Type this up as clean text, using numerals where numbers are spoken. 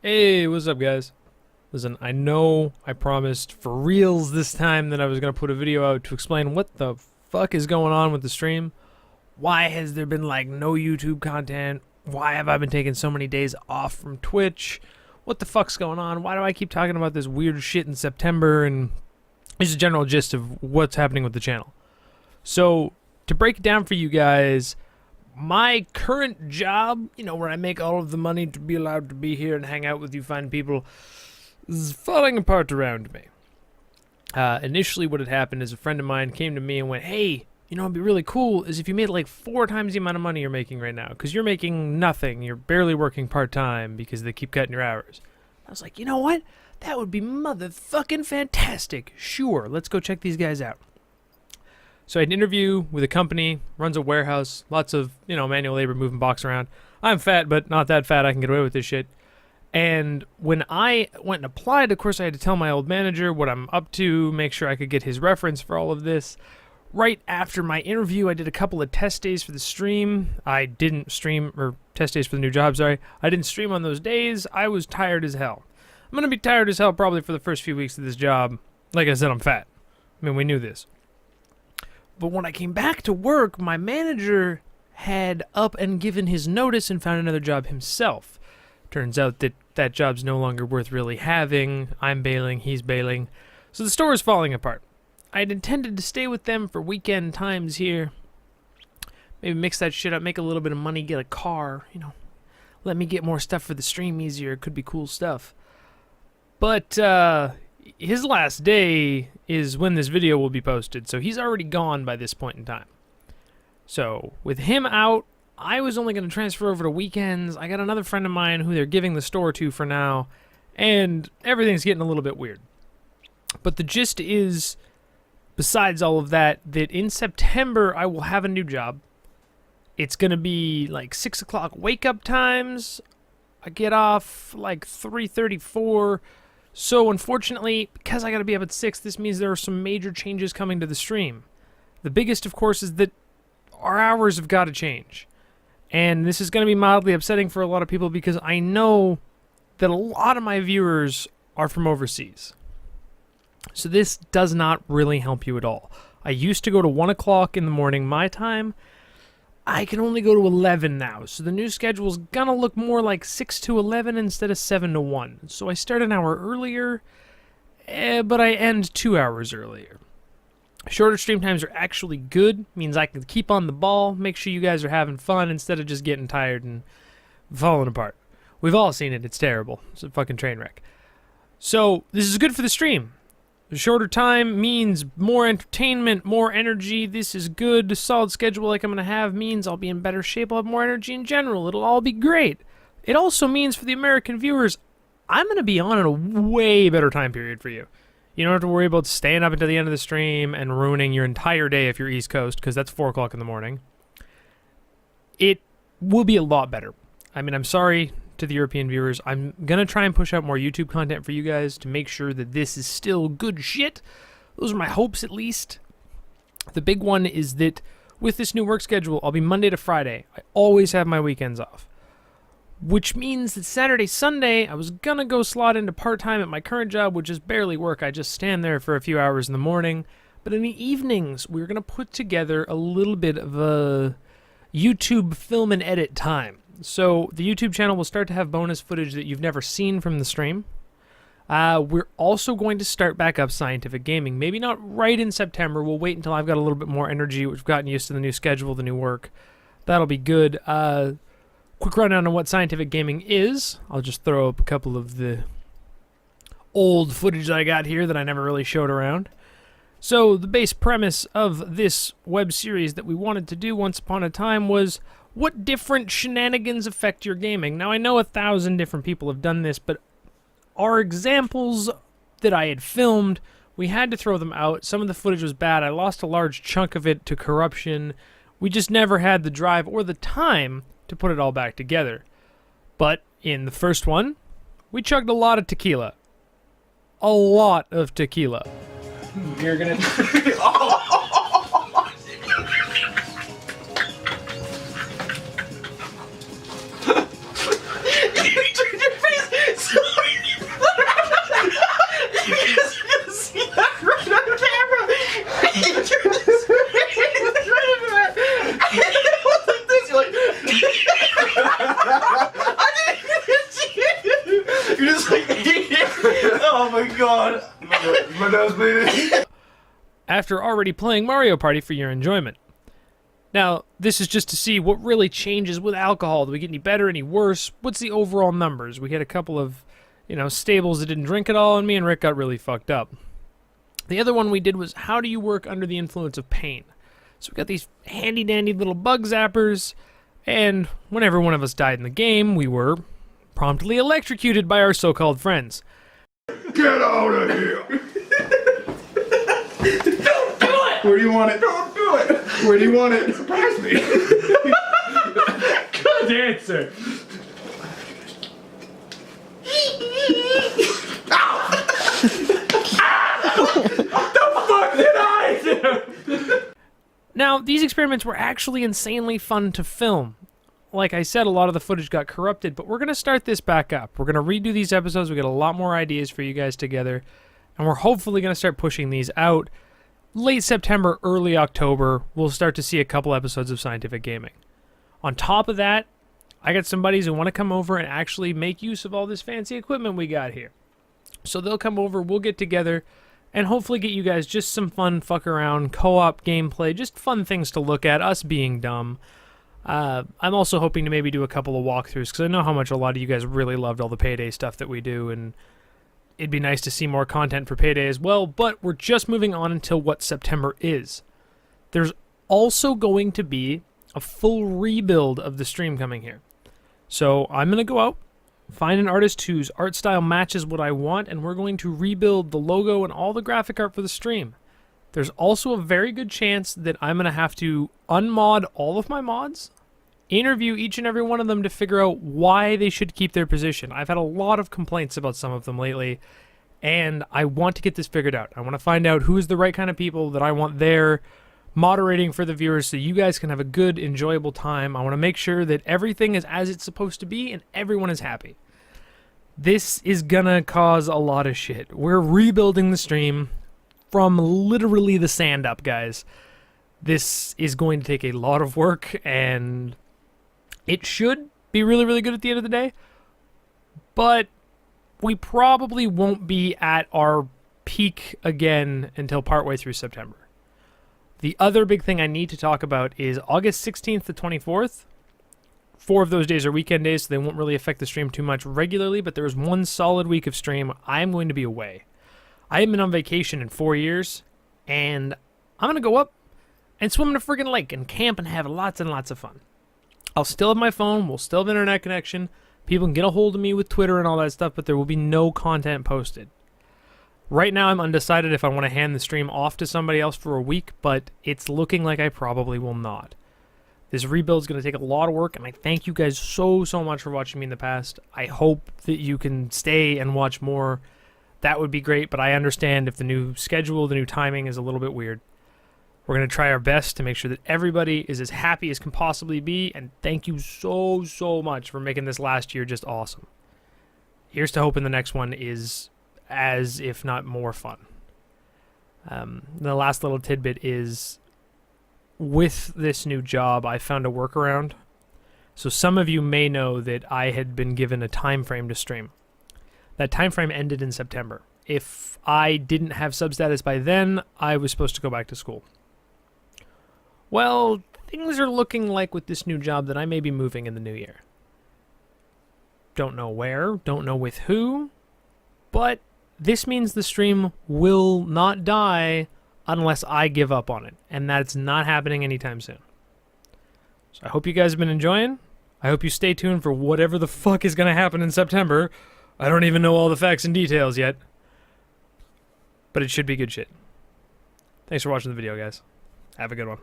Hey, what's up, guys? Listen, I know I promised for reals this time that I was going to put a video out to explain what the fuck is going on with the stream. Why has there been, like, no YouTube content? Why have I been taking so many days off from Twitch? What the fuck's going on? Why do I keep talking about this weird shit in September? And just a general gist of what's happening with the channel. So, to break it down for you guys, my current job, where I make all of the money to be allowed to be here and hang out with you fine people, is falling apart around me. Initially what had happened is a friend of mine came to me and went, hey, it'd be really cool is if you made like 4 times the amount of money you're making right now, because you're making nothing, you're barely working part-time because they keep cutting your hours. I was like, you know what? That would be motherfucking fantastic. Sure, let's go check these guys out. So I had an interview with a company, runs a warehouse, lots of, manual labor, moving box around. I'm fat, but not that fat. I can get away with this shit. And when I went and applied, of course, I had to tell my old manager what I'm up to, make sure I could get his reference for all of this. Right after my interview, I did a couple of test days for the stream. I didn't stream, or test days for the new job, sorry. I didn't stream on those days. I was tired as hell. I'm going to be tired as hell probably for the first few weeks of this job. Like I said, I'm fat. I mean, we knew this. But when I came back to work, my manager had up and given his notice and found another job himself. Turns out that that job's no longer worth really having. I'm bailing, he's bailing. So the store is falling apart. I had intended to stay with them for weekend times here. Maybe mix that shit up, make a little bit of money, get a car, let me get more stuff for the stream easier. It could be cool stuff. But, his last day is when this video will be posted, so he's already gone by this point in time. So, with him out, I was only going to transfer over to weekends. I got another friend of mine who they're giving the store to for now, and everything's getting a little bit weird. But the gist is, besides all of that, that in September I will have a new job. It's going to be like 6 o'clock wake-up times. I get off like 3:34. So, unfortunately, because I gotta be up at 6, this means there are some major changes coming to the stream. The biggest, of course, is that our hours have got to change. And this is going to be mildly upsetting for a lot of people because I know that a lot of my viewers are from overseas. So this does not really help you at all. I used to go to 1 o'clock in the morning my time. I can only go to 11 now, so the new schedule's gonna look more like 6 to 11 instead of 7 to 1. So I start an hour earlier, but I end 2 hours earlier. Shorter stream times are actually good, means I can keep on the ball, make sure you guys are having fun instead of just getting tired and falling apart. We've all seen it, it's terrible. It's a fucking train wreck. So, this is good for the stream. The shorter time means more entertainment, more energy. This is good. The solid schedule like I'm going to have means I'll be in better shape. I'll have more energy in general. It'll all be great. It also means for the American viewers, I'm going to be on in a way better time period for you. You don't have to worry about staying up until the end of the stream and ruining your entire day if you're East Coast, because that's 4 o'clock in the morning. It will be a lot better. I mean, I'm sorry to the European viewers. I'm gonna try and push out more YouTube content for you guys to make sure that this is still good shit. Those are my hopes, at least. The big one is that with this new work schedule, I'll be Monday to Friday. I always have my weekends off. Which means that Saturday, Sunday, I was gonna go slot into part-time at my current job, which is barely work. I just stand there for a few hours in the morning. But in the evenings, we're gonna put together a little bit of a YouTube film and edit time. So the YouTube channel will start to have bonus footage that you've never seen from the stream. We're also going to start back up scientific gaming. Maybe not right in September. We'll wait until I've got a little bit more energy. We've gotten used to the new schedule, the new work. That'll be good. Quick rundown on what scientific gaming is. I'll just throw up a couple of the old footage that I got here that I never really showed around. So the base premise of this web series that we wanted to do once upon a time was, what different shenanigans affect your gaming? Now, I know 1,000 different people have done this, but our examples that I had filmed, we had to throw them out. Some of the footage was bad. I lost a large chunk of it to corruption. We just never had the drive or the time to put it all back together. But in the first one, we chugged a lot of tequila. A lot of tequila. You're gonna... You turned your face so my god! My nose bleeding. After already playing Mario Party for your enjoyment. Now, this is just to see what really changes with alcohol. Do we get any better, any worse? What's the overall numbers? We had a couple of, stables that didn't drink at all, and me and Rick got really fucked up. The other one we did was, how do you work under the influence of pain? So we got these handy-dandy little bug zappers, and whenever one of us died in the game, we were promptly electrocuted by our so-called friends. Get out of here! Don't do it! Where do you want it? Don't do it! Where do you want it? Surprise me! Good answer! What the fuck did I do? Now, these experiments were actually insanely fun to film. Like I said, a lot of the footage got corrupted, but we're going to start this back up. We're going to redo these episodes. We got a lot more ideas for you guys together, and we're hopefully going to start pushing these out. Late September, early October, we'll start to see a couple episodes of Scientific Gaming. On top of that, I got some buddies who want to come over and actually make use of all this fancy equipment we got here. So they'll come over, we'll get together, and hopefully get you guys just some fun fuck around, co-op gameplay, just fun things to look at, us being dumb. I'm also hoping to maybe do a couple of walkthroughs, because I know how much a lot of you guys really loved all the Payday stuff that we do, and it'd be nice to see more content for Payday as well, but we're just moving on until what September is. There's also going to be a full rebuild of the stream coming here. So I'm going to go out, find an artist whose art style matches what I want, and we're going to rebuild the logo and all the graphic art for the stream. There's also a very good chance that I'm going to have to unmod all of my mods, interview each and every one of them to figure out why they should keep their position. I've had a lot of complaints about some of them lately, and I want to get this figured out. I want to find out who is the right kind of people that I want there moderating for the viewers so you guys can have a good, enjoyable time. I want to make sure that everything is as it's supposed to be and everyone is happy. This is gonna cause a lot of shit. We're rebuilding the stream from literally the sand up, guys. This is going to take a lot of work, and it should be really, really good at the end of the day, but we probably won't be at our peak again until partway through September. The other big thing I need to talk about is August 16th to 24th. 4 of those days are weekend days, so they won't really affect the stream too much regularly, but there is one solid week of stream. I am going to be away. I haven't been on vacation in 4 years, and I'm going to go up and swim in a friggin' lake and camp and have lots and lots of fun. I'll still have my phone, we'll still have internet connection, people can get a hold of me with Twitter and all that stuff, but there will be no content posted. Right now I'm undecided if I want to hand the stream off to somebody else for a week, but it's looking like I probably will not. This rebuild is going to take a lot of work, and I thank you guys so much for watching me in the past. I hope that you can stay and watch more. That would be great, but I understand if the new schedule, the new timing is a little bit weird. We're going to try our best to make sure that everybody is as happy as can possibly be, and thank you so much for making this last year just awesome. Here's to hoping the next one is as, if not more, fun. The last little tidbit is, with this new job, I found a workaround. So some of you may know that I had been given a time frame to stream. That time frame ended in September. If I didn't have sub status by then, I was supposed to go back to school. Well, things are looking like with this new job that I may be moving in the new year. Don't know where, don't know with who, but this means the stream will not die unless I give up on it, and that's not happening anytime soon. So I hope you guys have been enjoying. I hope you stay tuned for whatever the fuck is going to happen in September. I don't even know all the facts and details yet, but it should be good shit. Thanks for watching the video, guys. Have a good one.